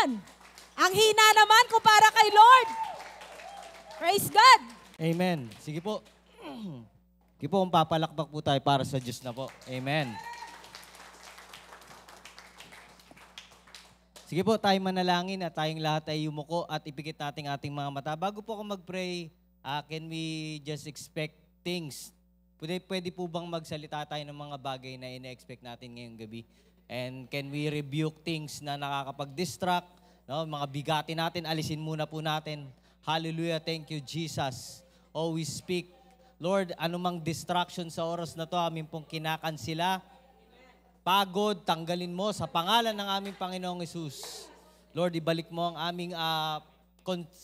naman. Ang hina naman kumpara kay Lord. Praise God. Amen. Sige po. Sige po, papalakpak po tayo para sa Diyos na po. Amen. Sige po, tayo manalangin at tayong lahat ay yumuko at ipikit natin ating mga mata. Bago po ako mag-pray, can we just expect things? Pwede po bang magsalita tayo ng mga bagay na ina-expect natin ngayong gabi? And can we rebuke things na nakakapag-distract? No? Mga bigati natin, alisin muna po natin. Hallelujah, thank you Jesus. Oh, we speak. Lord, anumang distraction sa oras na to, amin pong kinakansila. Pagod, tanggalin mo sa pangalan ng aming Panginoong Hesus. Lord, ibalik mo ang aming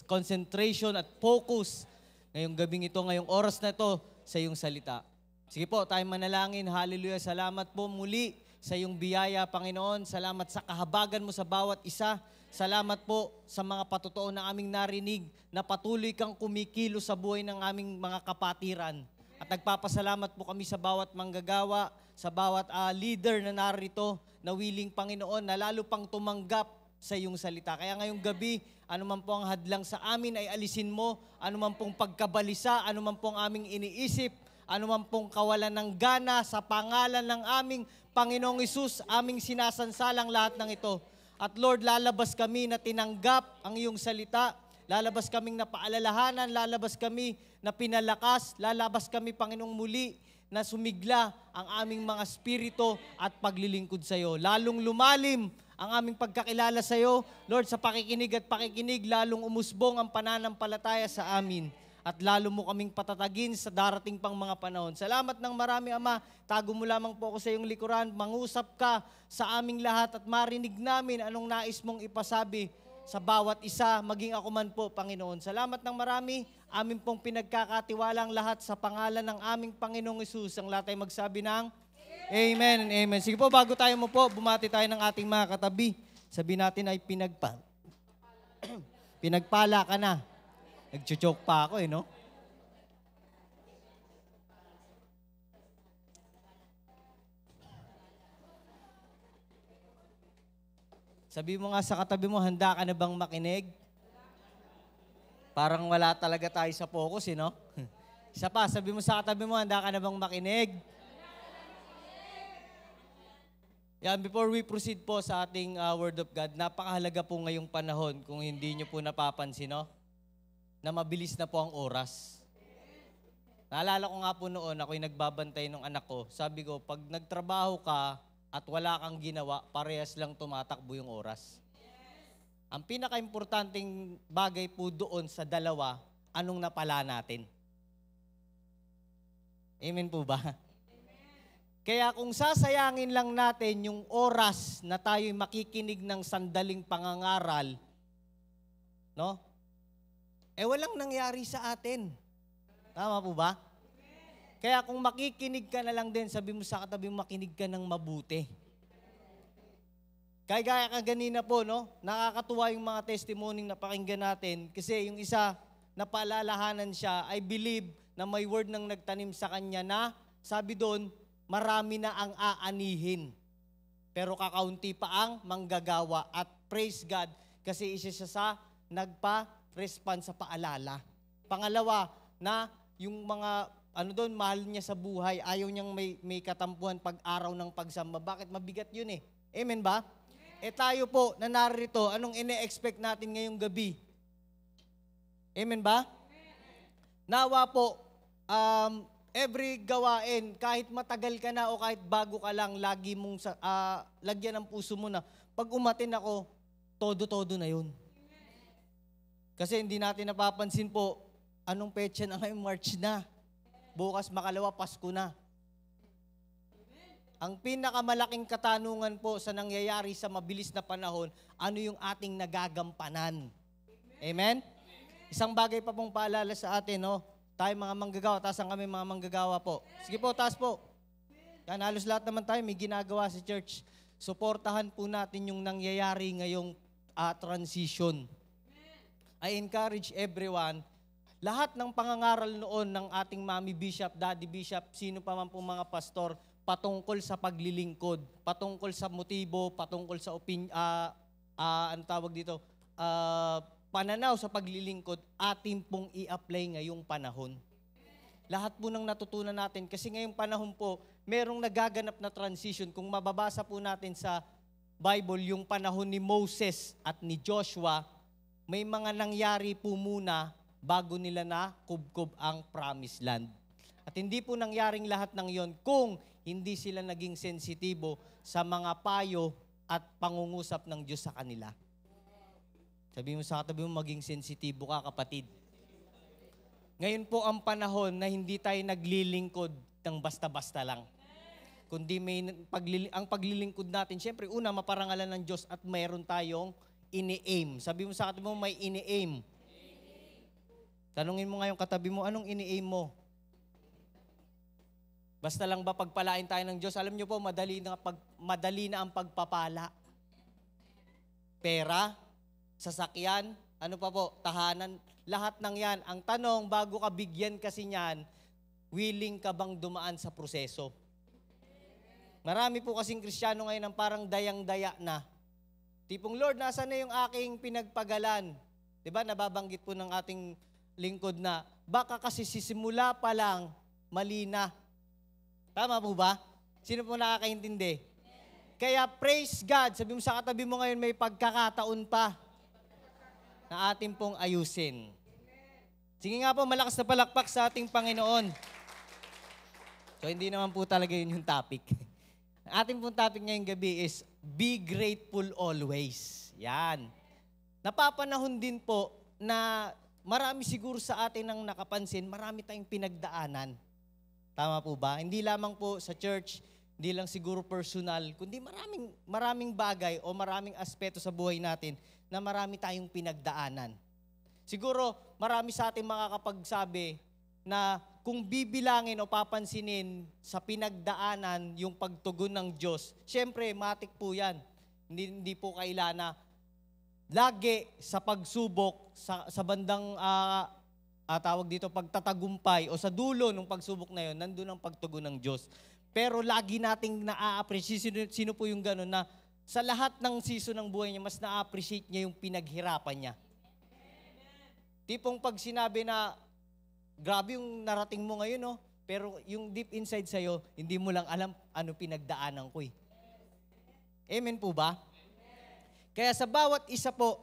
concentration at focus ngayong gabing ito, ngayong oras na ito sa iyong salita. Sige po, tayo manalangin. Hallelujah. Salamat po muli sa iyong biyaya, Panginoon. Salamat sa kahabagan mo sa bawat isa. Salamat po sa mga patotoo na aming narinig na patuloy kang kumikilo sa buhay ng aming mga kapatiran. At nagpapasalamat po kami sa bawat manggagawa, sa bawat leader na narito, na willing, Panginoon, na lalo pang tumanggap sa iyong salita. Kaya ngayong gabi, anuman po ang hadlang sa amin ay alisin mo, anuman pong pagkabalisa, anuman pong aming iniisip, anuman pong kawalan ng gana, sa pangalan ng aming Panginoong Hesus, aming sinasansalang lahat ng ito. At Lord, lalabas kami na tinanggap ang iyong salita, lalabas kaming napaalalahanan, lalabas kami na pinalakas, lalabas kami, Panginoong, muli na sumigla ang aming mga spirito at paglilingkod sa iyo. Lalong lumalim ang aming pagkakilala sa iyo. Lord, sa pakikinig at pakikinig, lalong umusbong ang pananampalataya sa amin. At lalo mo kaming patatagin sa darating pang mga panahon. Salamat ng marami, Ama. Tago mo lamang po ako sa iyong likuran. Mangusap ka sa aming lahat at marinig namin anong nais mong ipasabi sa bawat isa, maging ako man po, Panginoon. Salamat ng marami. Amin pong pinagkakatiwalang lahat sa pangalan ng aming Panginoong Hesus. Ang lahat ay magsabi ng Amen and Amen. Sige po, bago tayo mo po, bumati tayo ng ating mga katabi. Sabi natin ay pinagpala ka na. Nag-choke pa ako no? Sabi mo nga sa katabi mo, handa ka na bang makinig? Parang wala talaga tayo sa focus, no? Isa pa, sabi mo sa katabi mo, handa ka na bang makinig? Yan, before we proceed po sa ating Word of God, napakahalaga po ngayong panahon, kung hindi nyo po napapansin, no? Na mabilis na po ang oras. Naalala ko nga po noon, ako'y nagbabantay ng anak ko. Sabi ko, pag nagtrabaho ka at wala kang ginawa, parehas lang tumatakbo yung oras. Ang pinaka-importanting bagay po doon sa dalawa, anong napala natin? Amen po ba? Kaya kung sasayangin lang natin yung oras na tayo'y makikinig ng sandaling pangangaral, no? Walang nangyari sa atin. Tama po ba? Kaya kung makikinig ka na lang din, sabi mo sa katabi mo, makinig ka ng mabuti. Kaya kanina po, no? Nakakatuwa yung mga testimony na pakinggan natin kasi yung isa, napaalalahanan siya, I believe na may word nang nagtanim sa kanya na, sabi doon, marami na ang aanihin. Pero kakaunti pa ang manggagawa. At praise God, kasi isa siya sa nagpa-respond sa paalala. Pangalawa, na yung mga mahal niya sa buhay, ayaw niyang may katampuhan pag-araw ng pagsamba. Bakit? Mabigat yun eh. Amen ba? Tayo po, na narito, anong ine-expect natin ngayong gabi? Amen ba? Nawa po, every gawain, kahit matagal ka na o kahit bago ka lang, lagi mong lagyan ng puso mo na, pag umatin ako, todo-todo na yun. Kasi hindi natin napapansin po, anong petsa na ngayon? March na. Bukas makalawa, Pasko na. Ang pinakamalaking katanungan po sa nangyayari sa mabilis na panahon, ano yung ating nagagampanan? Amen? Isang bagay pa pong paalala sa atin, no? Tayo mga manggagawa, tasan kami mga manggagawa po. Sige po, taas po. Yan, halos lahat naman tayo may ginagawa sa church. Suportahan po natin yung nangyayari ngayong transition. I encourage everyone, lahat ng pangangaral noon ng ating Mami Bishop, Daddy Bishop, sino pa man po mga pastor, patungkol sa paglilingkod, patungkol sa motibo, patungkol sa ano tawag dito, pananaw sa paglilingkod, atin pong i-apply ngayong panahon. Lahat po ng natutunan natin, kasi ngayong panahon po, merong nagaganap na transition. Kung mababasa po natin sa Bible, yung panahon ni Moses at ni Joshua, may mga nangyari po muna bago nila na kubkob ang promised land. At hindi po nangyaring lahat ng yon kung hindi sila naging sensitibo sa mga payo at pangungusap ng Diyos sa kanila. Sabi mo sa katabi mo, maging sensitibo ka, kapatid. Ngayon po ang panahon na hindi tayo naglilingkod ng basta-basta lang. Kundi ang paglilingkod natin, syempre una, maparangalan ng Diyos at mayroon tayong ini-aim. Sabi mo sa katabi mo, may ini-aim. Tanungin mo nga yung katabi mo, anong ini-aim mo? Basta lang ba pagpalain tayo ng Diyos? Alam niyo po, madali na ang pagpapala. Pera, sasakyan, ano pa po, tahanan, lahat ng yan. Ang tanong, bago ka bigyan kasi niyan, willing ka bang dumaan sa proseso? Marami po kasing Kristiyano ngayon ang parang dayang-daya na. Tipong, Lord, nasaan na yung aking pinagpagalan? Diba, nababanggit po ng ating lingkod na, baka kasi sisimula pa lang, mali na. Tama po ba? Sino po nakakaintindi? Kaya praise God, sabi mo sa katabi mo ngayon, may pagkakataon pa na ating pong ayusin. Sige nga po, malakas na palakpak sa ating Panginoon. So hindi naman po talaga yun yung topic. Ang ating pong topic ngayong gabi is, be grateful always. Yan. Napapanahon din po na marami siguro sa atin ang nakapansin, marami tayong pinagdaanan. Tama po ba? Hindi lamang po sa church, hindi lang siguro personal, kundi maraming bagay o maraming aspeto sa buhay natin na marami tayong pinagdaanan. Siguro, marami sa atin makakapagsabi na kung bibilangin o papansinin sa pinagdaanan yung pagtugon ng Diyos, syempre, matik po yan. Hindi po kailana. Lagi sa pagsubok, sa bandang tawag dito, pagtatagumpay o sa dulo ng pagsubok na yon, nandun ang pagtugon ng Diyos. Pero lagi nating na-appreciate, sino po yung gano'n na sa lahat ng season ng buhay niya, mas na-appreciate niya yung pinaghirapan niya. Tipong pag sinabi na, grabe yung narating mo ngayon, no? Pero yung deep inside sa'yo, hindi mo lang alam ano pinagdaanan ko eh. Amen po ba? Kaya sa bawat isa po,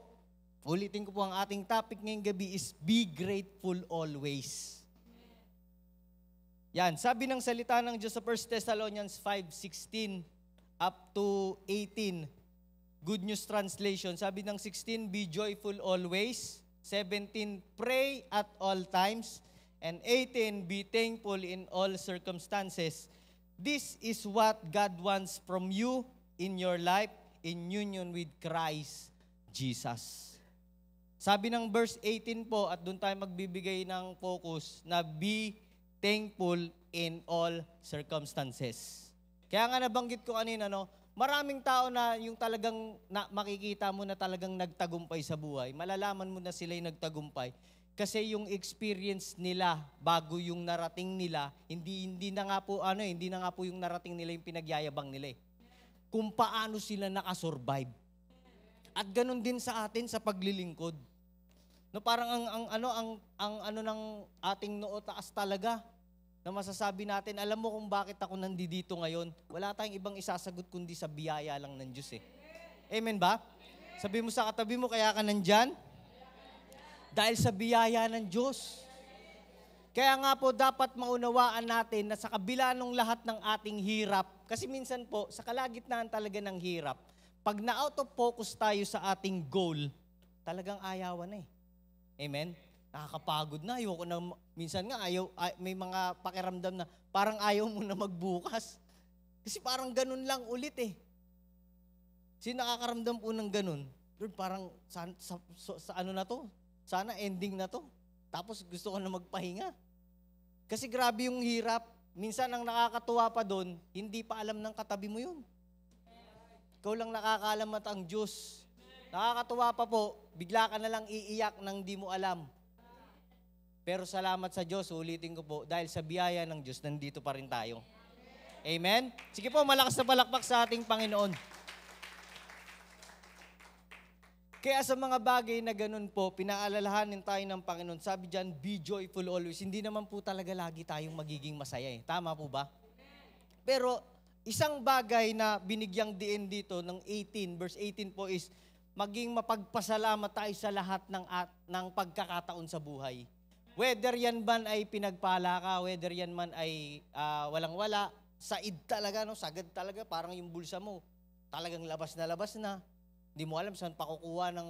ulitin ko po, ang ating topic ngayong gabi is be grateful always. Yan, sabi ng salita ng Diyos sa 1 Thessalonians 5:16 up to 18, Good News Translation. Sabi ng 16, be joyful always. 17, pray at all times. And 18, be thankful in all circumstances. This is what God wants from you in your life in union with Christ Jesus. Sabi ng verse 18 po, at doon tayo magbibigay ng focus, na be thankful in all circumstances. Kaya nga nabanggit ko kanina, no, maraming tao na yung talagang makikita mo na talagang nagtagumpay sa buhay. Malalaman mo na sila'y nagtagumpay. Kasi yung experience nila bago yung narating nila, hindi na nga po yung narating nila yung pinagyayabang nila eh. Kung paano sila nakasurvive. At ganun din sa atin sa paglilingkod. No, parang ang ng ating noo taas talaga na masasabi natin, alam mo kung bakit ako nandito ngayon? Wala tayong ibang isasagot kundi sa biyaya lang ng Diyos eh. Amen ba? Sabi mo sa katabi mo, kaya ka nandyan? Dahil sa biyaya ng Diyos. Kaya nga po, dapat maunawaan natin na sa kabila ng lahat ng ating hirap, kasi minsan po, sa kalagitnaan talaga ng hirap, pag na-out of focus tayo sa ating goal, talagang ayawan na eh. Amen? Nakakapagod na. Ayoko na, minsan nga, may mga pakiramdam na parang ayaw mo na magbukas. Kasi parang ganun lang ulit eh. Sino nakakaramdam po ng ganun? Lord, parang sa ano na to? Sana ending na to. Tapos gusto ko na magpahinga. Kasi grabe yung hirap. Minsan ang nakakatuwa pa doon, hindi pa alam ng katabi mo yun. Ikaw lang nakakaalam at ang Diyos. Nakakatuwa pa po, bigla ka na lang iiyak nang di mo alam. Pero salamat sa Diyos, ulitin ko po, dahil sa biyaya ng Diyos, nandito pa rin tayo. Amen? Sige po, malakas na palakpak sa ating Panginoon. Kaya sa mga bagay na ganun po, pinaalalahanin tayo ng Panginoon. Sabi diyan, be joyful always. Hindi naman po talaga lagi tayong magiging masaya eh. Tama po ba? Pero isang bagay na binigyang diin dito ng 18, verse 18 po is, maging mapagpasalamat tayo sa lahat ng pagkakataon sa buhay. Whether yan man ay pinagpala ka, whether yan man ay walang-wala, said talaga, no? Sagad talaga, parang yung bulsa mo, talagang labas na. Hindi mo alam saan pakukuha ng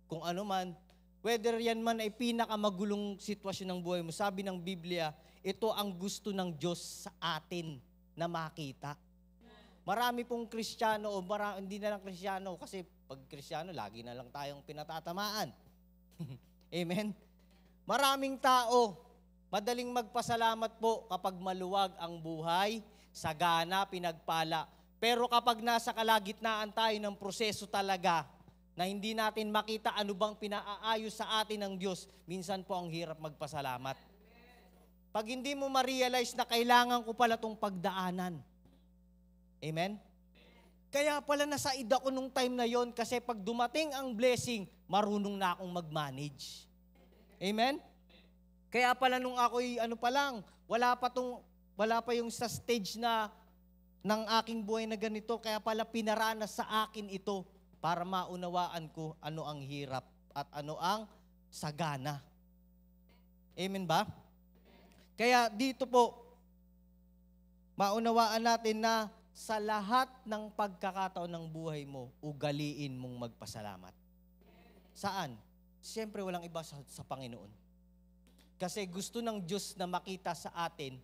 kung ano man. Whether yan man ay pinakamagulong sitwasyon ng buhay mo, sabi ng Biblia, ito ang gusto ng Diyos sa atin na makita. Marami pong Kristiyano o hindi na lang Kristiyano kasi pag Kristiyano, lagi na lang tayong pinatatamaan. Amen? Maraming tao, madaling magpasalamat po kapag maluwag ang buhay, sagana, pinagpala. Pero kapag nasa kalagitnaan tayo ng proseso talaga na hindi natin makita ano bang pinaaayos sa atin ng Diyos, minsan po ang hirap magpasalamat. Pag hindi mo ma-realize na kailangan ko pala itong pagdaanan. Amen? Kaya pala nasaid ako nung time na yon kasi pag dumating ang blessing, marunong na akong mag-manage. Amen? Kaya pala nung ako'y wala pa yung sa stage na ng aking buhay na ganito, kaya pala pinaranas sa akin ito para maunawaan ko ano ang hirap at ano ang sagana. Amen ba? Kaya dito po, maunawaan natin na sa lahat ng pagkakataon ng buhay mo, ugaliin mong magpasalamat. Saan? Siyempre walang iba sa Panginoon. Kasi gusto ng Diyos na makita sa atin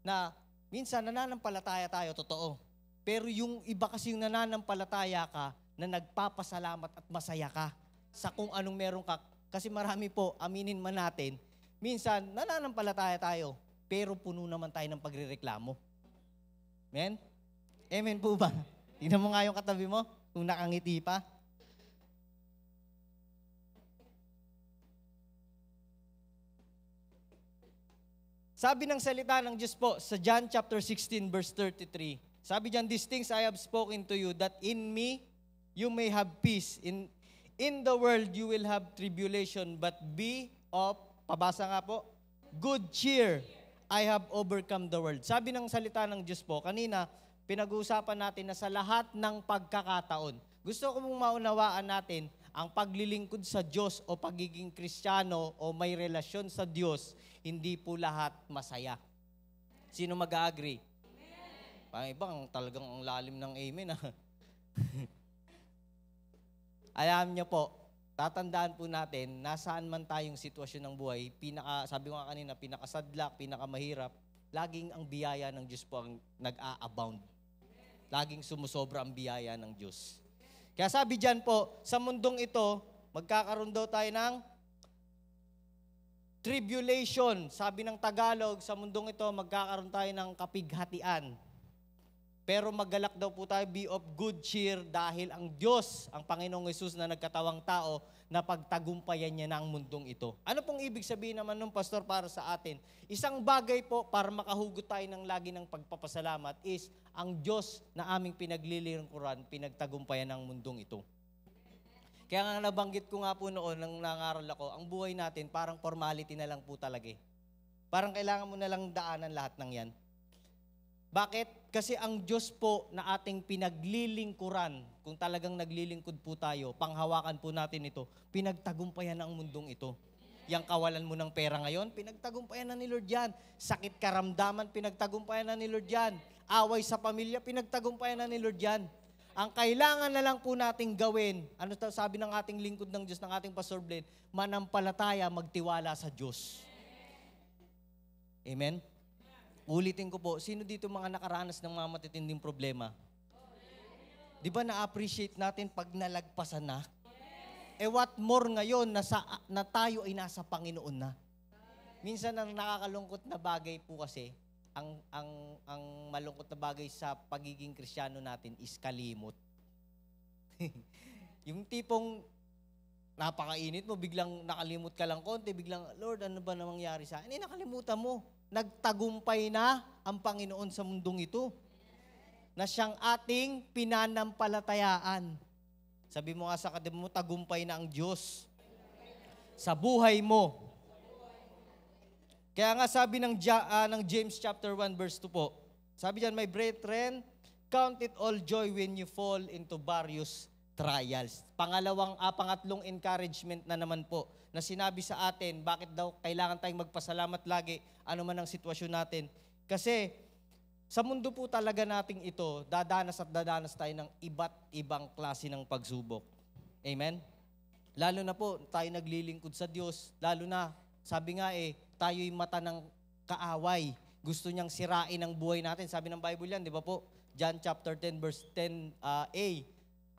na minsan nananampalataya tayo, totoo. Pero yung iba kasi yung nananampalataya ka na nagpapasalamat at masaya ka sa kung anong meron ka. Kasi marami po, aminin man natin, minsan nananampalataya tayo, pero puno naman tayo ng pagrereklamo. Amen? Amen po ba? Tingnan mo nga yung katabi mo, kung nakangiti pa. Sabi ng salita ng Diyos po sa John chapter 16 verse 33. Sabi diyan, these things I have spoken to you that in me you may have peace. In the world you will have tribulation, but be of, pabasa nga po, good cheer. I have overcome the world. Sabi ng salita ng Diyos po, kanina pinag-uusapan natin na sa lahat ng pagkakataon. Gusto ko mong maunawaan natin ang paglilingkod sa Diyos o pagiging Kristiyano o may relasyon sa Diyos, hindi po lahat masaya. Sino mag-agree? Amen. Ibang talagang ang lalim ng amen. Alam niyo po, tatandaan po natin, nasaan man tayong sitwasyon ng buhay, sabi ko nga kanina, pinakasadlak, pinakamahirap, laging ang biyaya ng Diyos po ang nag-a-abound. Laging sumusobra ang biyaya ng Diyos. Kaya sabi diyan po, sa mundong ito, magkakaroon daw tayo ng tribulation. Sabi ng Tagalog, sa mundong ito, magkakaroon tayo ng kapighatian. Pero maggalak daw po tayo, be of good cheer, dahil ang Diyos, ang Panginoong Hesus na nagkatawang tao, na pagtagumpayan niya na ang mundong ito. Ano pong ibig sabihin naman nung pastor para sa atin? Isang bagay po para makahugot tayo ng lagi ng pagpapasalamat is ang Diyos na aming pinaglilingkuran, pinagtagumpayan ng mundong ito. Kaya nga nabanggit ko nga po noon nang nangaral ako, ang buhay natin parang formality na lang po talaga eh. Parang kailangan mo na lang daanan lahat ng yan. Bakit? Kasi ang Diyos po na ating pinaglilingkuran, kung talagang naglilingkod po tayo, panghawakan po natin ito, pinagtagumpayan ang mundong ito. Yang kawalan mo ng pera ngayon, pinagtagumpayan na ni Lord yan. Sakit karamdaman, pinagtagumpayan na ni Lord yan. Away sa pamilya, pinagtagumpayan na ni Lord yan. Ang kailangan na lang po nating gawin, ano sabi ng ating lingkod ng Diyos, ng ating Pastor Blaine, manampalataya, magtiwala sa Diyos. Amen? Ulitin ko po, sino dito mga nakaranas ng mga matitinding problema? Di ba na-appreciate natin pag nalagpasan na? What more ngayon na tayo ay nasa Panginoon na? Minsan ang nakakalungkot na bagay po kasi, ang malungkot na bagay sa pagiging Kristiyano natin is kalimot. Yung tipong napakainit mo, biglang nakalimot ka lang konti, biglang, Lord, ano ba namang nangyari sa akin? Nakalimutan mo. Nagtagumpay na ang Panginoon sa mundong ito na siyang ating pinanampalatayaan. Sabi mo nga sa katabi mo, tagumpay na ang Diyos sa buhay mo. Kaya nga sabi ng James chapter 1 verse 2 po, sabi diyan, my brethren, count it all joy when you fall into various trials. Pangatlong encouragement na naman po na sinabi sa atin, bakit daw kailangan tayong magpasalamat lagi, ano man ang sitwasyon natin. Kasi sa mundo po talaga nating ito, dadanas tayo ng iba't ibang klase ng pagsubok. Amen? Lalo na po, tayo naglilingkod sa Diyos. Lalo na, sabi nga tayo'y mata ng kaaway. Gusto niyang sirain ang buhay natin. Sabi ng Bible yan, di ba po? John chapter 10 verse 10a,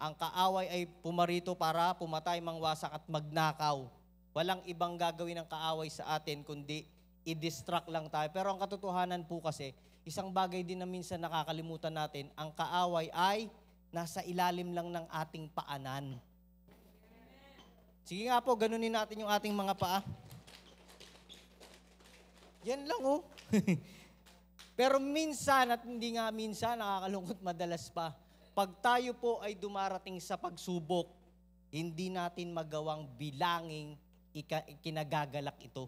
ang kaaway ay pumarito para pumatay, mangwasak at magnakaw. Walang ibang gagawin ng kaaway sa atin kundi i-distract lang tayo. Pero ang katotohanan po kasi, isang bagay din na minsan nakakalimutan natin, ang kaaway ay nasa ilalim lang ng ating paanan. Sige nga po, ganunin natin yung ating mga paa. Yan lang oh. Pero minsan at hindi nga minsan, nakakalungkot madalas pa, pag tayo po ay dumarating sa pagsubok, hindi natin magawang bilangin kinagagalak ito.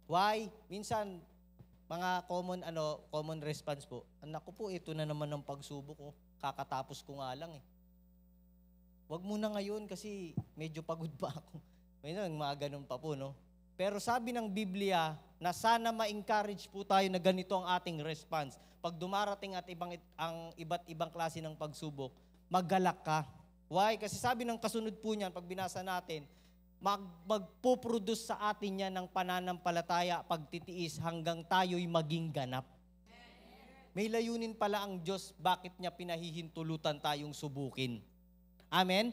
Why? Minsan, mga common response po, anak ko po, ito na naman ang pagsubok ko. Kakatapos ko nga lang Wag muna ngayon kasi medyo pagod pa ako. May mga ganun pa po, no? Pero sabi ng Biblia na sana ma-encourage po tayo na ganito ang ating response. Pag dumarating at ang iba't ibang klase ng pagsubok, maggalak ka. Why? Kasi sabi ng kasunod po niyan, pag binasa natin, magpo-produce sa atin yan ng pananampalataya, pagtitiis hanggang tayo'y maging ganap. May layunin pala ang Diyos, bakit niya pinahihintulutan tayong subukin. Amen?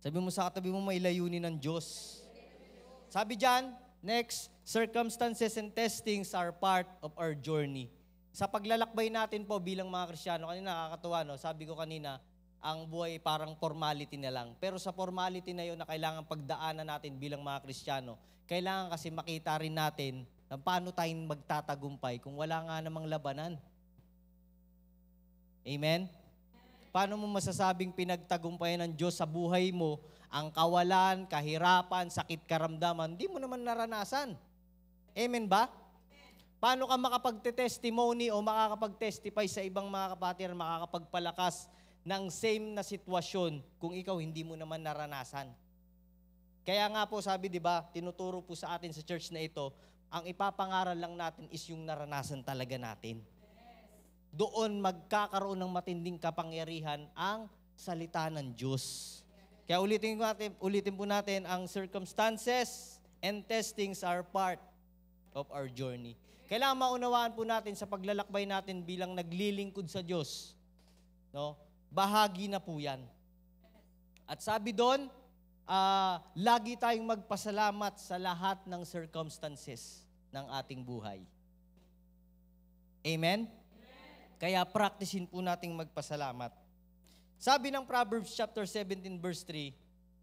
Sabi mo sa katabi mo, may layunin ng Diyos. Sabi dyan, next, circumstances and testings are part of our journey. Sa paglalakbay natin po bilang mga Kristiyano, kanina nakakatuwa, no? Sabi ko kanina, ang buhay parang formality na lang. Pero sa formality na yun na kailangan pagdaanan natin bilang mga Kristiyano, kailangan kasi makita rin natin na paano tayong magtatagumpay kung wala nga namang labanan. Amen? Paano mo masasabing pinagtagumpayan ng Diyos sa buhay mo ang kawalan, kahirapan, sakit karamdaman? Hindi mo naman naranasan. Amen ba? Paano ka makapagte-testimony o makakapag-testify sa ibang mga kapatiran, makakapagpalakas ng same na sitwasyon kung ikaw hindi mo naman naranasan? Kaya nga po sabi, di ba, tinuturo po sa atin sa church na ito, ang ipapangaral lang natin is yung naranasan talaga natin. Doon magkakaroon ng matinding kapangyarihan ang salita ng Diyos. Kaya ulitin po natin, ang circumstances and testings are part of our journey. Kailangan maunawaan po natin sa paglalakbay natin bilang naglilingkod sa Diyos. No? Bahagi na po yan. At sabi doon, lagi tayong magpasalamat sa lahat ng circumstances ng ating buhay. Amen? Kaya practicein po nating magpasalamat. Sabi ng Proverbs chapter 17 verse 3,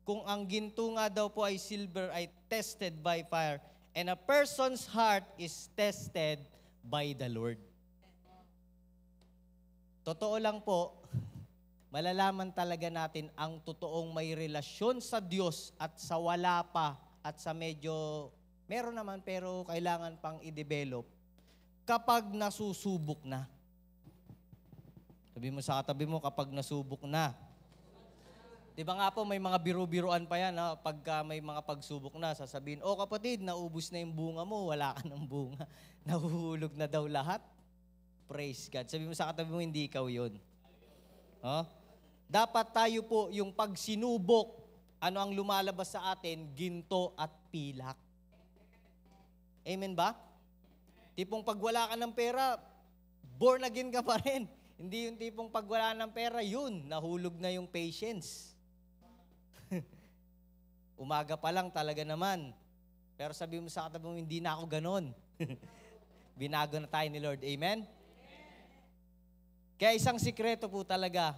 kung ang ginto nga daw po ay silver ay tested by fire, and a person's heart is tested by the Lord. Totoo lang po, malalaman talaga natin ang totoong may relasyon sa Diyos at sa wala pa at sa medyo, meron naman pero kailangan pang i-develop kapag nasusubok na. Sabi mo sa katabi mo, kapag nasubok na. Di ba nga po, may mga biro-biroan pa yan, ha? Pagka may mga pagsubok na, sasabihin, oh kapatid, naubos na yung bunga mo, wala ka ng bunga. Nahuhulog na daw lahat. Praise God. Sabi mo sa katabi mo, hindi ikaw yun. Huh? Dapat tayo po, yung pagsinubok, ano ang lumalabas sa atin, ginto at pilak. Amen ba? Tipong pag wala ka ng pera, born again ka pa rin. Hindi yung tipong pag wala ng pera, yun, nahulog na yung patience. Umaga pa lang talaga naman. Pero sabi mo sa katabi mo, hindi na ako ganon. Binago na tayo ni Lord. Amen? Kaya isang sikreto po talaga,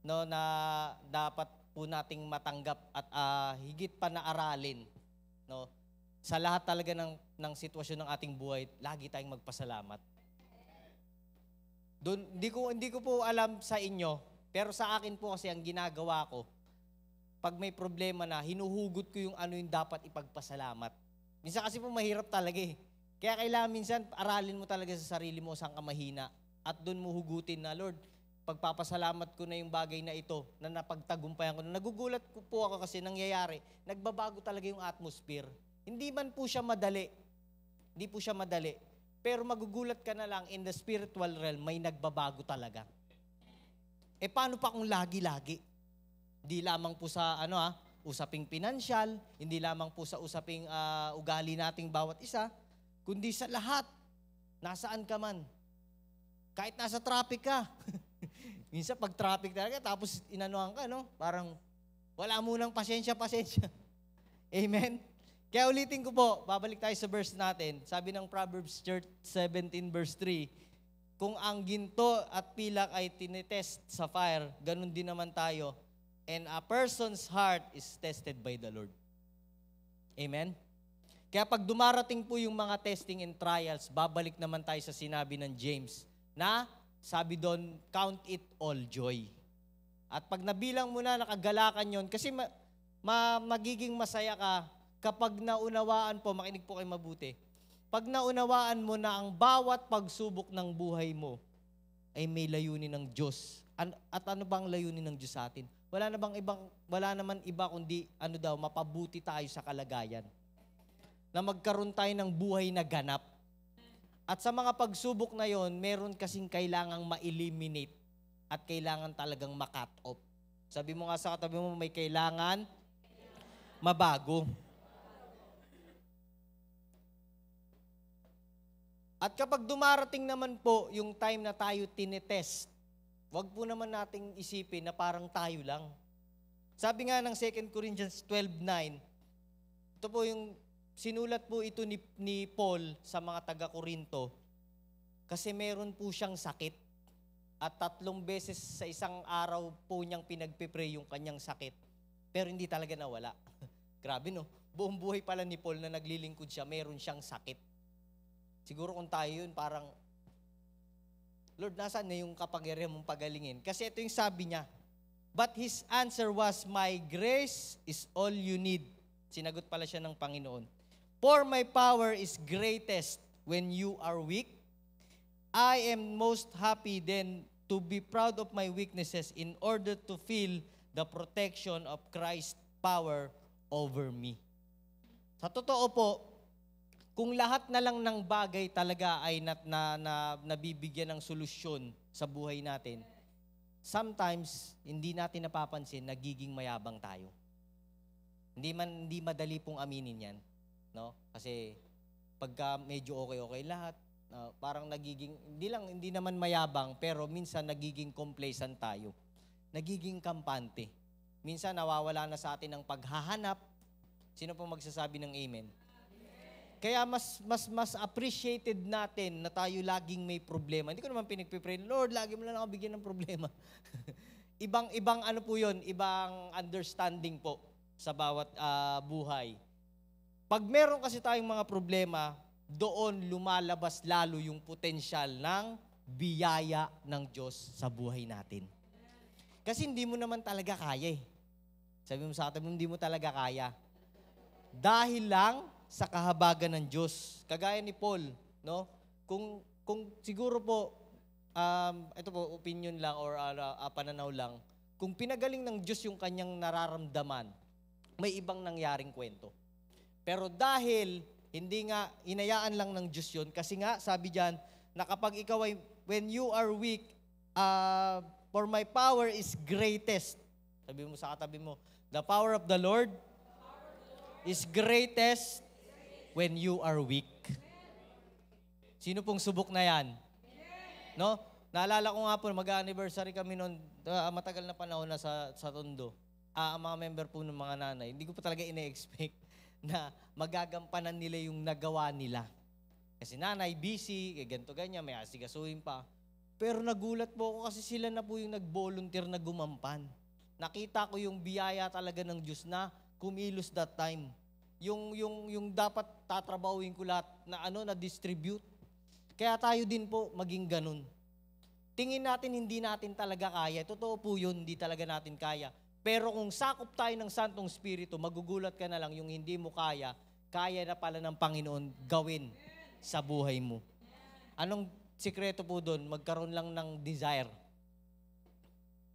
no, na dapat po nating matanggap at higit pa na aralin. No? Sa lahat talaga ng sitwasyon ng ating buhay, lagi tayong magpasalamat. Doon, hindi ko po alam sa inyo, Pero sa akin po kasi ang ginagawa ko, pag may problema na, hinuhugot ko yung ano yung dapat ipagpasalamat. Minsan kasi po mahirap talaga eh. Kaya kailangan minsan aralin mo talaga sa sarili mo saan ka mahina. At doon mo hugutin na, Lord, pagpapasalamat ko na yung bagay na ito, na napagtagumpayan ko. Nagugulat ko po ako kasi nangyayari, nagbabago talaga yung atmosphere. Hindi man po siya madali. Hindi po siya madali. Pero magugulat ka na lang, in the spiritual realm, may nagbabago talaga. Eh paano pa kung lagi-lagi? Hindi lamang po sa usaping pinansyal, hindi lamang po sa usaping ugali nating bawat isa, kundi sa lahat. Nasaan ka man. Kahit nasa traffic ka. Minsan pag traffic talaga, tapos inanuhan ka, no? Parang wala munang pasensya. Amen? Kaya ulitin ko po, babalik tayo sa verse natin. Sabi ng Proverbs 17 verse 3, kung ang ginto at pilak ay tinetest sa fire, ganun din naman tayo. And a person's heart is tested by the Lord. Amen? Kaya pag dumarating po yung mga testing and trials, babalik naman tayo sa sinabi ng James na sabi doon, count it all joy. At pag nabilang mo na, nakagalakan yon, kasi magiging masaya ka kapag naunawaan po, makinig po kayo mabuti, pag naunawaan mo na ang bawat pagsubok ng buhay mo ay may layunin ng Diyos. At ano bang layunin ng Diyos sa atin? Wala naman iba kundi mapabuti tayo sa kalagayan. Na magkaroon tayo ng buhay na ganap. At sa mga pagsubok na yon, meron kasing kailangang ma-eliminate at kailangan talagang ma-cut off. Sabi mo nga sa katabi mo, may kailangan mabago. At kapag dumarating naman po yung time na tayo tinetest, wag po naman nating isipin na parang tayo lang. Sabi nga ng 2 Corinthians 12:9, ito po yung sinulat po ito ni Paul sa mga taga-Korinto kasi meron po siyang sakit at 3 beses sa isang araw po niyang pinagpipray yung kanyang sakit pero hindi talaga nawala. Grabe no, buong buhay pala ni Paul na naglilingkod siya, meron siyang sakit. Siguro kung tayo yun, parang, Lord, nasaan na yung kapangyarihan mong pagalingin? Kasi ito yung sabi niya. But his answer was, my grace is all you need. Sinagot pala siya ng Panginoon. For my power is greatest when you are weak. I am most happy then to be proud of my weaknesses in order to feel the protection of Christ's power over me. Sa totoo po, kung lahat na lang ng bagay talaga ay nabibigyan ng solusyon sa buhay natin, sometimes hindi natin napapansin, nagiging mayabang tayo. Hindi madali pong aminin yan, no? Kasi pagka medyo okay lahat, parang nagiging hindi naman mayabang, pero minsan nagiging complacent tayo. Nagiging kampante. Minsan nawawala na sa atin ang paghahanap. Sino po magsasabi ng amen? Kaya mas appreciated natin na tayo laging may problema. Hindi ko naman pinagpipray, Lord, lagi mo lang ako bigyan ng problema. ibang ano po yun, ibang understanding po sa bawat buhay. Pag meron kasi tayong mga problema, doon lumalabas lalo yung potensyal ng biyaya ng Diyos sa buhay natin. Kasi hindi mo naman talaga kaya eh. Sabi mo sa atin, hindi mo talaga kaya. Dahil lang sa kahabagan ng Diyos. Kagaya ni Paul, no? Kung siguro po, ito po, opinion lang or pananaw lang, kung pinagaling ng Diyos yung kanyang nararamdaman, may ibang nangyaring kwento. Pero dahil hindi nga, inayaan lang ng Diyos yun, kasi nga, sabi diyan, na kapag ikaw ay, when you are weak, for my power is greatest. Sabi mo sa katabi mo, the power of the Lord is greatest when you are weak. Sino pong subok na yan? No? Naalala ko nga po, mag-anniversary kami noon, matagal na panahon na sa Tondo. Ang mga member po ng mga nanay, hindi ko pa talaga ina-expect na magagampanan nila yung nagawa nila. Kasi nanay, busy, ganito ganyan, may asigasuhin pa. Pero nagulat po ako kasi sila na po yung nag-volunteer na gumampan. Nakita ko yung biyaya talaga ng Diyos na kumilos that time. Yung dapat tatrabawin ko lahat na na distribute. Kaya tayo din po maging ganun. tingin natin hindi natin talaga kaya. Totoo po yun, hindi talaga natin kaya. Pero kung sakop tayo ng Santong Espiritu, magugulat ka na lang yung hindi mo kaya, kaya na pala ng Panginoon gawin sa buhay mo. Anong sikreto po doon? Magkaroon lang ng desire.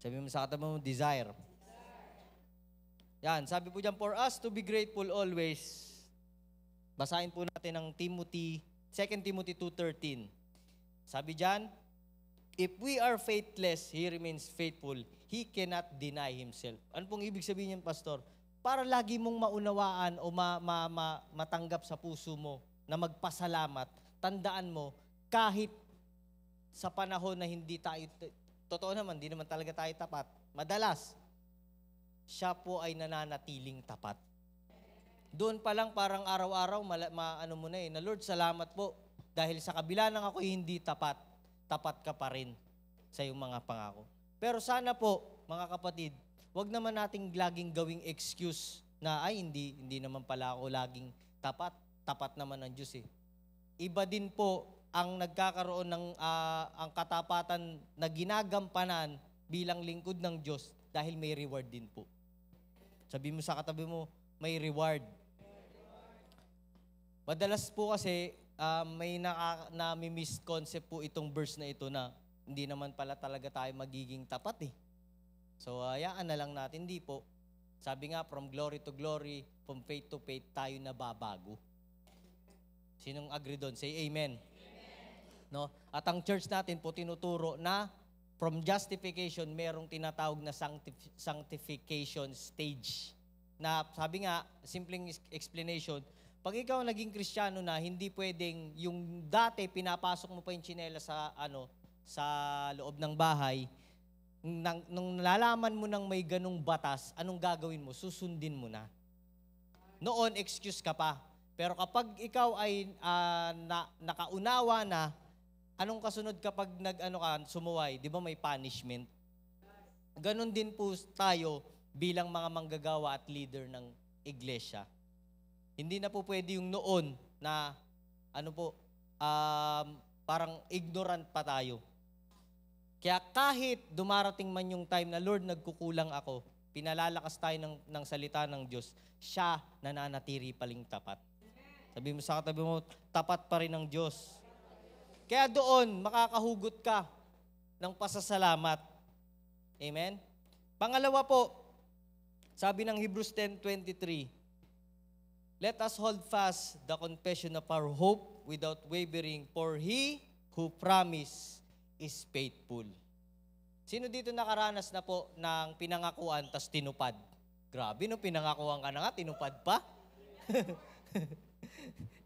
Sabi mo sa katabi mo, desire. Yan, sabi po dyan, for us to be grateful always. Basahin po natin ang 2 Timothy 2:13. Sabi dyan, if we are faithless, He remains faithful. He cannot deny Himself. Ano pong ibig sabihin niyan, Pastor? Para lagi mong maunawaan o matanggap sa puso mo na magpasalamat, tandaan mo, kahit sa panahon na hindi tayo, totoo naman, hindi naman talaga tayo tapat, madalas, siya po ay nananatiling tapat. Doon pa lang parang araw-araw, ano mo na na Lord, salamat po. Dahil sa kabila ng ako hindi tapat, tapat ka pa rin sa iyong mga pangako. Pero sana po, mga kapatid, wag naman nating laging gawing excuse na, ay, hindi naman pala ako laging tapat. Tapat naman ng Diyos eh. Iba din po ang nagkakaroon ng ang katapatan na ginagampanan bilang lingkod ng Diyos dahil may reward din po. Sabi mo sa katabi mo, may reward. Madalas po kasi may nami-misconcept po itong verse na ito na hindi naman pala talaga tayo magiging tapat eh. So, hayaan na lang natin, hindi po. Sabi nga, from glory to glory, from faith to faith, tayo nababago. Sinong agree doon? Say amen. No? At ang church natin po tinuturo na from justification, merong tinatawag na sanctification stage. Na sabi nga, simpleng explanation, pag ikaw naging Kristiyano na, hindi pwedeng yung dati pinapasok mo pa yung tsinela sa loob ng bahay, nung nalalaman mo nang may ganung batas, anong gagawin mo? Susundin mo na. Noon, excuse ka pa. Pero kapag ikaw ay nakaunawa na, anong kasunod kapag sumuway? Di ba may punishment? Ganon din po tayo bilang mga manggagawa at leader ng iglesia. Hindi na po pwede yung noon na parang ignorant pa tayo. Kaya kahit dumarating man yung time na, Lord, nagkukulang ako, pinalalakas tayo ng salita ng Diyos, siya nananatili paling tapat. Sabi mo sa katabi mo, tapat pa rin ng Diyos. Kaya doon, makakahugot ka ng pasasalamat. Amen? Pangalawa po, sabi ng Hebrews 10:23, let us hold fast the confession of our hope without wavering, for He who promised is faithful. Sino dito nakaranas na po ng pinangakuan tas tinupad? Grabe no, pinangakuan ka na nga, tinupad pa.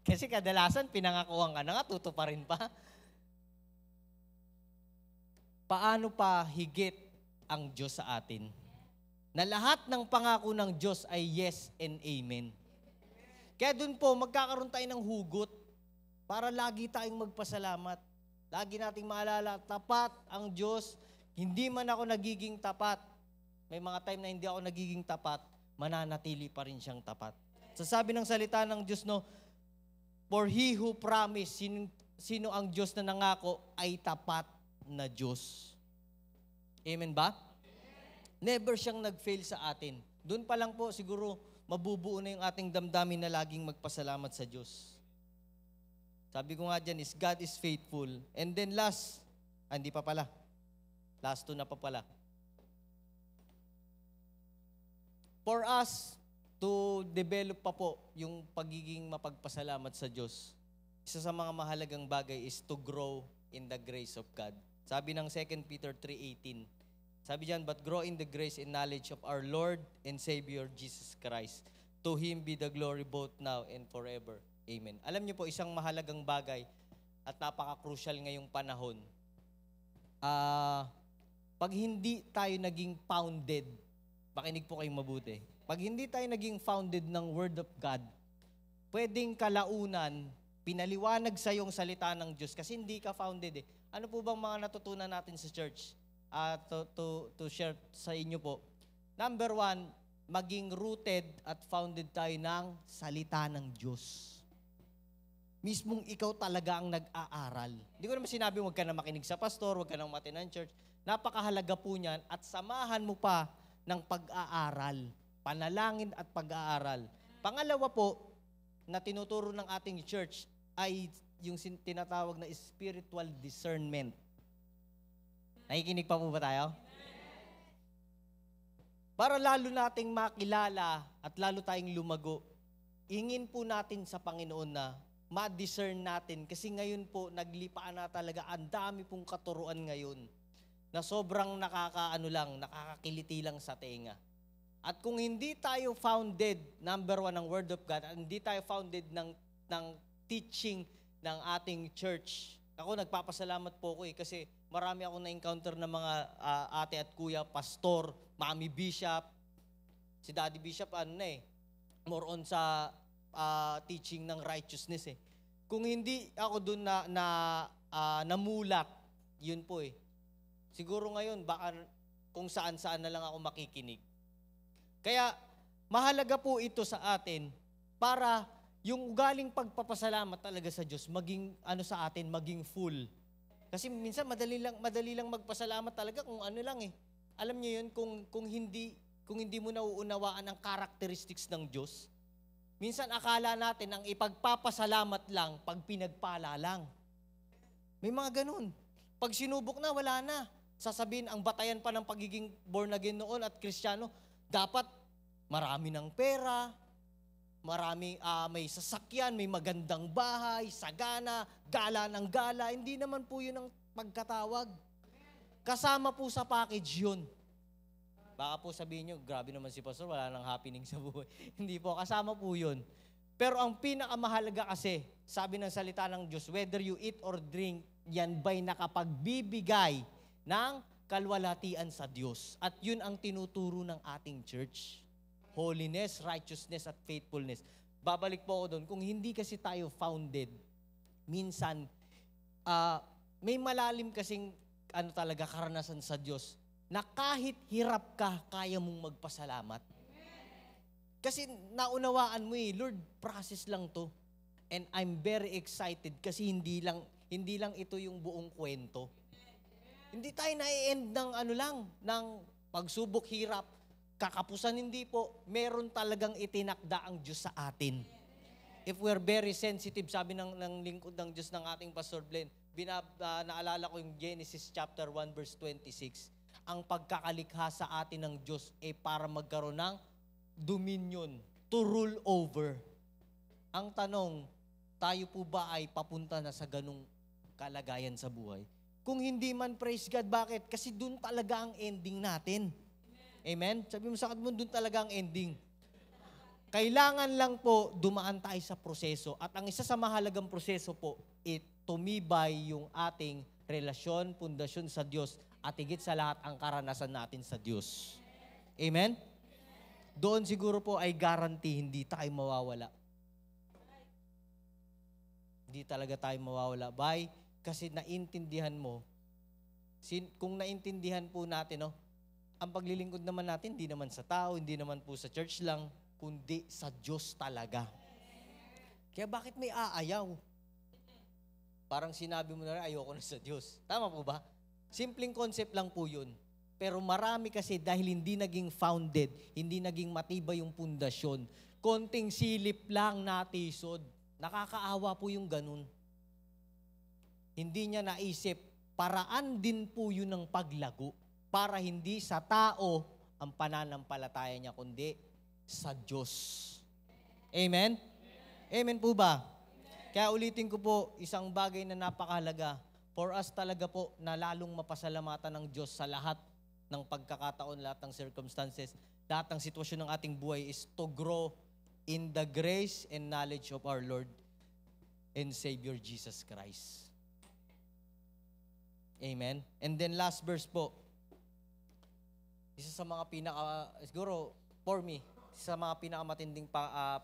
Kasi kadalasan pinangakuan ka na nga, tutuparin pa. Paano pa higit ang Diyos sa atin? Na lahat ng pangako ng Diyos ay yes and amen. Kaya dun po, magkakaroon tayo ng hugot para lagi tayong magpasalamat. Lagi nating maalala, tapat ang Diyos. Hindi man ako nagiging tapat. May mga time na hindi ako nagiging tapat, mananatili pa rin siyang tapat. So sabi ng salita ng Diyos, no, for He who promised, sino ang Diyos na nangako ay tapat na Diyos. Amen ba? Never siyang nag-fail sa atin. Doon pa lang po siguro mabubuo na yung ating damdamin na laging magpasalamat sa Diyos. Sabi ko nga dyan is God is faithful. And then last, hindi pa pala. Last two na pa pala. For us to develop pa po yung pagiging mapagpasalamat sa Diyos, isa sa mga mahalagang bagay is to grow in the grace of God. Sabi ng 2 Peter 3:18, sabi diyan, but grow in the grace and knowledge of our Lord and Savior Jesus Christ. To Him be the glory both now and forever. Amen. Alam niyo po, isang mahalagang bagay at napaka-crucial ngayong panahon. Pag hindi tayo naging founded, makinig po kayong mabuti. Pag hindi tayo naging founded ng Word of God, pwedeng kalaunan, pinaliwanag sa yung salita ng Diyos kasi hindi ka founded eh. Ano po bang mga natutunan natin sa church? To share sa inyo po. Number 1, maging rooted at founded tayo ng salita ng Diyos. mismong ikaw talaga ang nag-aaral. Hindi ko naman sinabi huwag ka na makinig sa pastor, huwag ka nang matinan church. Napakahalaga po niyan at samahan mo pa ng pag-aaral. Panalangin at pag-aaral. Pangalawa po, na tinuturo ng ating church ay yung tinatawag na spiritual discernment. Nakikinig pa po ba tayo? Para lalo nating makilala at lalo tayong lumago, ingin po natin sa Panginoon na ma-discern natin kasi ngayon po naglipaan na talaga ang dami pong katuruan ngayon na sobrang nakakakiliti lang sa tenga. At kung hindi tayo founded, number one, ng Word of God, at hindi tayo founded ng teaching ng ating church, ako nagpapasalamat po ko kasi marami akong na-encounter ng mga ate at kuya, pastor, mami bishop, si daddy bishop, more on sa teaching ng righteousness eh. Kung hindi ako doon namulat, yun po eh. Siguro ngayon, baka kung saan-saan na lang ako makikinig. Kaya, mahalaga po ito sa atin para yung ugaling pagpapasalamat talaga sa Diyos, maging sa atin, maging full. Kasi minsan madali lang magpasalamat talaga kung lang eh. Alam niyo yun, kung hindi mo nauunawaan ang characteristics ng Diyos, minsan akala natin ang ipagpapasalamat lang pag pinagpala lang. May mga ganun. Pag sinubok na, wala na. Sasabihin, ang batayan pa ng pagiging born again noon at Kristiyano, dapat marami ng pera, may sasakyan, may magandang bahay, sagana, gala ng gala. Hindi naman po yun ang pagkatawag. Kasama po sa package yun. Baka po sabihin nyo, grabe naman si Pastor, wala nang happening sa buhay. Hindi po, kasama po yun. Pero ang pinakamahalaga kasi, sabi ng salita ng Diyos, whether you eat or drink, yan ba'y nakapagbibigay ng kalwalhatian sa Diyos. At yun ang tinuturo ng ating church. Holiness, righteousness, at faithfulness. Babalik po ako doon. Kung hindi kasi tayo founded, minsan, may malalim kasing talaga karanasan sa Diyos na kahit hirap ka, kaya mong magpasalamat. Kasi naunawaan mo Lord, process lang to. And I'm very excited kasi hindi lang ito yung buong kwento. Hindi tayo na-end ng ng pagsubok, hirap, kakapusan, hindi po. Meron talagang itinakda ang Diyos sa atin. If we're very sensitive, sabi ng lingkod ng Diyos ng ating Pastor Glenn, naalala ko yung Genesis chapter 1 verse 26, ang pagkakalikha sa atin ng Diyos para magkaroon ng dominion, to rule over. Ang tanong, tayo po ba ay papunta na sa ganung kalagayan sa buhay? Kung hindi man, praise God, bakit? Kasi dun talaga ang ending natin. Amen? Sabi mo sa mo, dun talaga ang ending. Kailangan lang po dumaan tayo sa proseso. At ang isa sa mahalagang proseso po, tumibay yung ating relasyon, pundasyon sa Diyos, at higit sa lahat ang karanasan natin sa Diyos. Amen? Doon siguro po ay guarantee, hindi tayo mawawala. Hindi talaga tayo mawawala. Bye? Kasi naintindihan mo, kung naintindihan po natin, ang paglilingkod naman natin, hindi naman sa tao, hindi naman po sa church lang, kundi sa Diyos talaga. Kaya bakit may aayaw? Parang sinabi mo na rin, ayoko na sa Diyos. Tama po ba? Simpleng concept lang po yun. Pero marami kasi dahil hindi naging founded, hindi naging matibay yung pundasyon, konting silip lang natisod. Nakakaawa po yung ganun. Hindi niya naisip, paraan din po yun ng paglago para hindi sa tao ang pananampalataya niya, kundi sa Diyos. Amen? Amen po ba? Kaya ulitin ko po, isang bagay na napakahalaga for us talaga po na lalong mapasalamatan ng Diyos sa lahat ng pagkakataon, lahat ng circumstances, lahat ng sitwasyon ng ating buhay is to grow in the grace and knowledge of our Lord and Savior Jesus Christ. Amen? And then last verse po, isa sa mga siguro, for me, isa sa mga pinakamatinding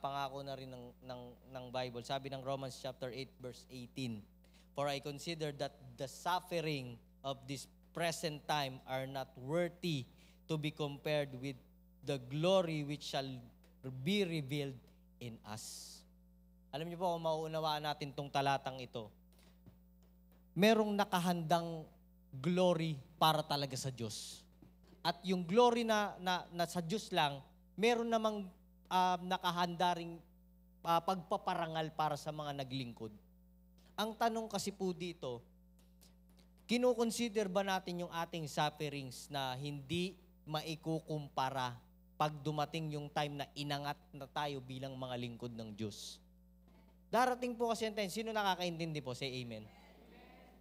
pangako na rin ng Bible. Sabi ng Romans chapter 8 verse 18, for I consider that the suffering of this present time are not worthy to be compared with the glory which shall be revealed in us. Alam niyo po, kung mauunawaan natin tong talatang ito, merong nakahandang glory para talaga sa Diyos. At yung glory na sa Diyos lang, meron namang nakahanda ring pagpaparangal para sa mga naglingkod. Ang tanong kasi po dito, kinukonsider ba natin yung ating sufferings na hindi maikukumpara pag dumating yung time na inangat na tayo bilang mga lingkod ng Diyos? Darating po kasi yung time, sino nakakaintindi po? Say amen.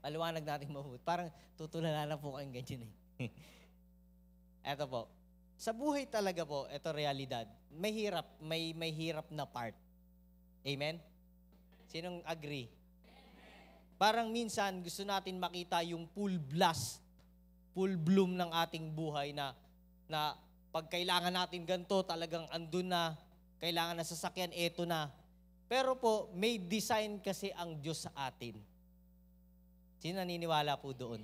Paliwanag natin mabuti. Parang tutulala na po kayong ganyan eh. Eto po. Sa buhay talaga po, eto realidad. May hirap na part. Amen? Sinong agree? Parang minsan gusto natin makita yung full blast, full bloom ng ating buhay na pag kailangan natin ganito, talagang andun na, kailangan na sasakyan, eto na. Pero po, may design kasi ang Diyos sa atin. Sino naniniwala po doon?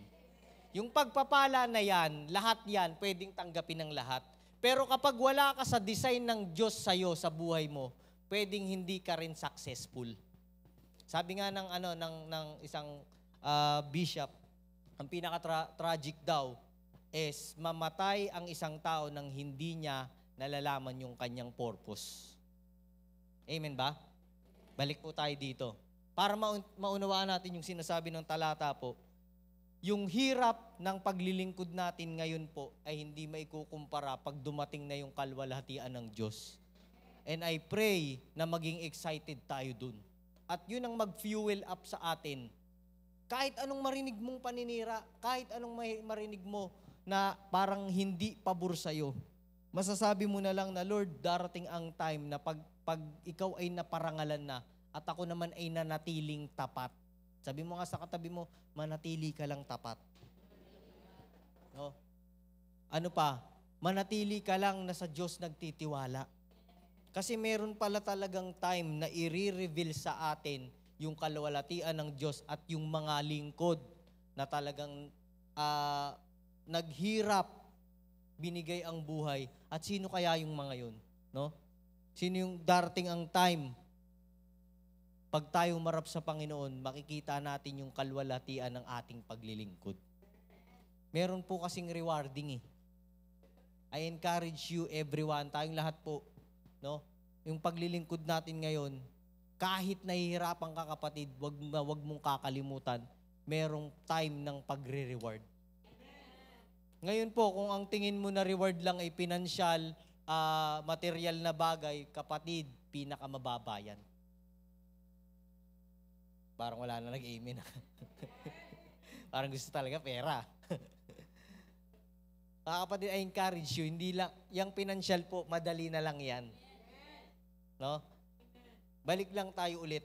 Yung pagpapala na yan, lahat yan, pwedeng tanggapin ng lahat. Pero kapag wala ka sa design ng Diyos sa'yo sa buhay mo, pwedeng hindi ka rin successful. Sabi nga ng isang bishop, ang pinaka-tragic daw is mamatay ang isang tao nang hindi niya nalalaman yung kanyang purpose. Amen ba? Balik po tayo dito. Para maunawaan natin yung sinasabi ng talata po, yung hirap ng paglilingkod natin ngayon po ay hindi maikukumpara pag dumating na yung kalwalhatian ng Diyos. And I pray na maging excited tayo dun. At yun ang mag-fuel up sa atin. Kahit anong marinig mong paninira, kahit anong marinig mo na parang hindi pabor sa'yo, masasabi mo na lang na, Lord, darating ang time na pag ikaw ay naparangalan na at ako naman ay nanatiling tapat. Sabi mo nga sa katabi mo, manatili ka lang tapat. No? Ano pa? Manatili ka lang na sa Diyos nagtitiwala. Kasi meron pala talagang time na i-reveal sa atin yung kalwalatian ng Diyos at yung mga lingkod na talagang naghirap, binigay ang buhay. At sino kaya yung mga yun? No? Sino yung darating ang time pag tayo marap sa Panginoon, makikita natin yung kalwalatian ng ating paglilingkod. Meron po kasing rewarding eh. I encourage you everyone, tayong lahat po, no? Yung paglilingkod natin ngayon, kahit nahihirapan ka kapatid, wag mong kakalimutan, merong time ng pagre-reward. Ngayon po, kung ang tingin mo na reward lang ay pinansyal, material na bagay, kapatid, pinakamababa yan. Parang wala na nag-amen. Parang gusto talaga pera. Mga kapatid, I encourage you, hindi lang, yung financial po, madali na lang yan. No? Balik lang tayo ulit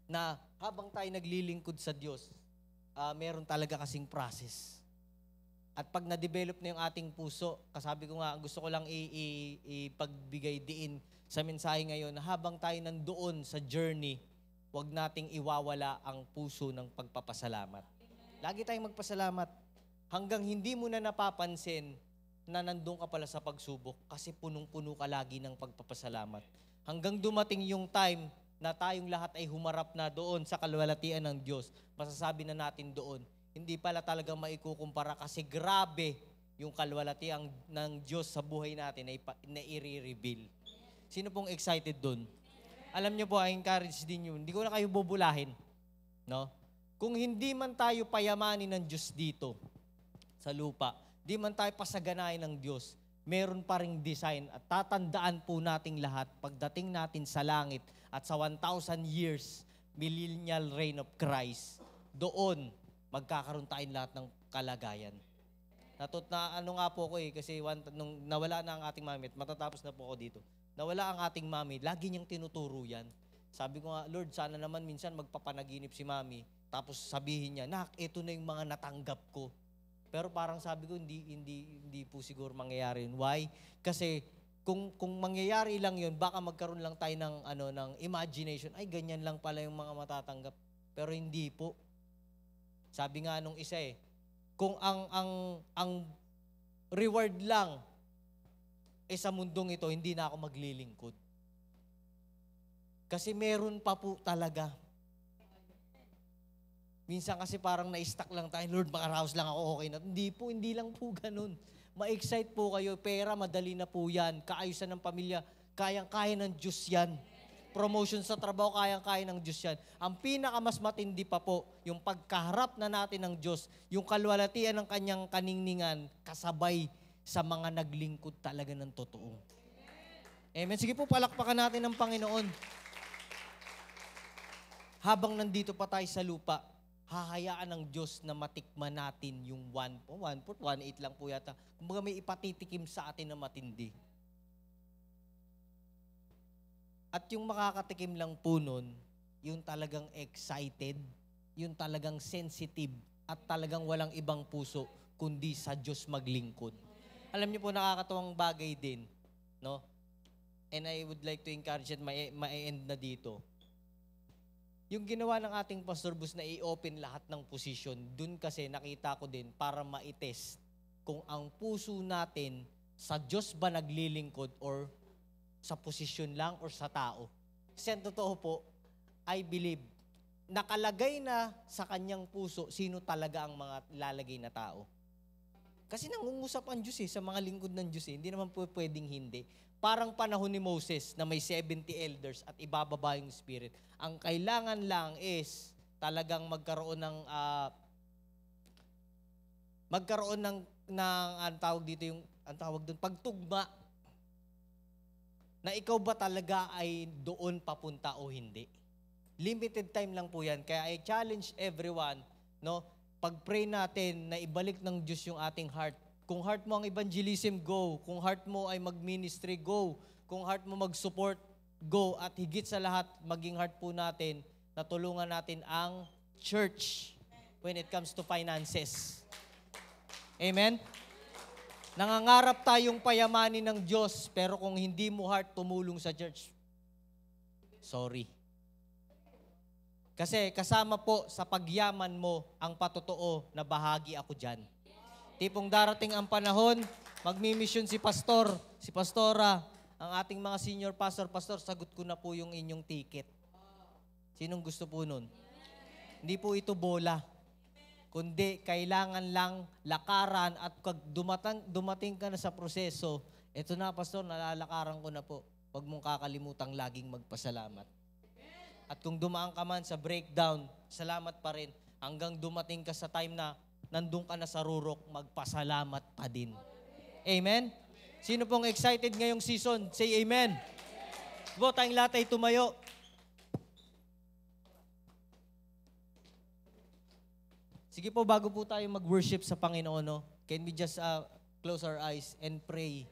na habang tayo naglilingkod sa Diyos, meron talaga kasing process. At pag na-develop na yung ating puso, kasabi ko nga, gusto ko lang ipagbigay diin sa mensahe ngayon na habang tayo nandoon sa journey, huwag nating iwawala ang puso ng pagpapasalamat. Lagi tayong magpasalamat hanggang hindi mo na napapansin na nandun ka pala sa pagsubok kasi punong-puno ka lagi ng pagpapasalamat. Hanggang dumating yung time na tayong lahat ay humarap na doon sa kalwalatian ng Diyos, masasabi na natin doon, hindi pala talaga maikukumpara kasi grabe yung kalwalatian ng Diyos sa buhay natin na i-reveal. Sino pong excited doon? Alam niyo po, I encourage din yun. Hindi ko na kayo bubulahin. No? Kung hindi man tayo payamanin ng Diyos dito sa lupa, di man tayo pasaganahin ng Diyos, meron pa ring design at tatandaan po nating lahat pagdating natin sa langit at sa 1,000 years millennial reign of Christ, doon magkakaroon tayong lahat ng kalagayan. Ano nga po ko kasi nung nawala na ang ating mami, matatapos na po ako dito. Nawala ang ating mami, lagi niyang tinuturo yan. Sabi ko nga, Lord, sana naman minsan magpapanaginip si mami, tapos sabihin niya, Nak, ito na yung mga natanggap ko. Pero parang sabi ko, hindi po siguro mangyayari yun. Why? Kasi kung mangyayari lang yun, baka magkaroon lang tayo ng imagination, ay ganyan lang pala yung mga matatanggap. Pero hindi po. Sabi nga nung isa kung ang reward lang sa mundong ito, hindi na ako maglilingkod. Kasi meron pa po talaga. Minsan kasi parang na-stuck lang tayo, Lord, makaraos lang ako, okay na. Hindi po, hindi lang po ganun. Ma-excite po kayo, pera, madali na po yan. Kaayusan ng pamilya, kayang-kaya ng Diyos yan. Promotion sa trabaho, kayang-kaya ng Diyos yan. Ang pinakamas matindi pa po, yung pagkaharap na natin ng Diyos, yung kalwalatian ng kanyang kaningningan, kasabay sa mga naglingkod talaga ng totoo. Amen. Sige po, palakpakan natin ng Panginoon. Habang nandito pa tayo sa lupa, hahayaan ng Diyos na matikman natin yung 1.8 lang po yata. Kumbaga may ipatitikim sa atin na matindi. At yung makakatikim lang po nun, yung talagang excited, yung talagang sensitive, at talagang walang ibang puso, kundi sa Diyos maglingkod. Alam niyo po, nakakatuwang bagay din, no? And I would like to encourage it, ma-end na dito. Yung ginawa ng ating Pastor Bus na i-open lahat ng position, dun kasi nakita ko din para ma-test kung ang puso natin sa Diyos ba naglilingkod or sa posisyon lang or sa tao. Kasi ang totoo po, I believe, nakalagay na sa kanyang puso sino talaga ang mga lalagay na tao. Kasi nangungusap ang Diyos sa mga lingkod ng Diyos hindi naman po pwedeng hindi. Parang panahon ni Moses na may 70 elders at ibababa yung Spirit. Ang kailangan lang is talagang magkaroon ng ang tawag dito yung ang tawag doon pagtugma na ikaw ba talaga ay doon papunta o hindi. Limited time lang po yan. Kaya I challenge everyone, no? Pag-pray natin na ibalik ng Diyos yung ating heart. Kung heart mo ang evangelism, go. Kung heart mo ay mag-ministry, go. Kung heart mo mag-support, go. At higit sa lahat, maging heart po natin na tulungan natin ang church when it comes to finances. Amen? Nangangarap tayong payamanin ng Diyos, pero kung hindi mo heart tumulong sa church, sorry. Kasi kasama po sa pagyaman mo ang patotoo na bahagi ako dyan. Tipong darating ang panahon, magmi-mission si Pastor, si Pastora, ang ating mga senior pastor, sagot ko na po yung inyong ticket. Sinong gusto po nun? Hindi po ito bola. Kundi kailangan lang lakaran at pag dumating ka na sa proseso, eto na Pastor, nalalakaran ko na po. Huwag mong kakalimutang laging magpasalamat. At kung dumaan ka man sa breakdown, salamat pa rin. Hanggang dumating ka sa time na nandun ka na sa rurok, magpasalamat pa din. Amen? Sino pong excited ngayong season? Say amen. Bo, tayong lahat ay tumayo. Sige po, bago po tayo mag-worship sa Panginoon, no? Can we just close our eyes and pray?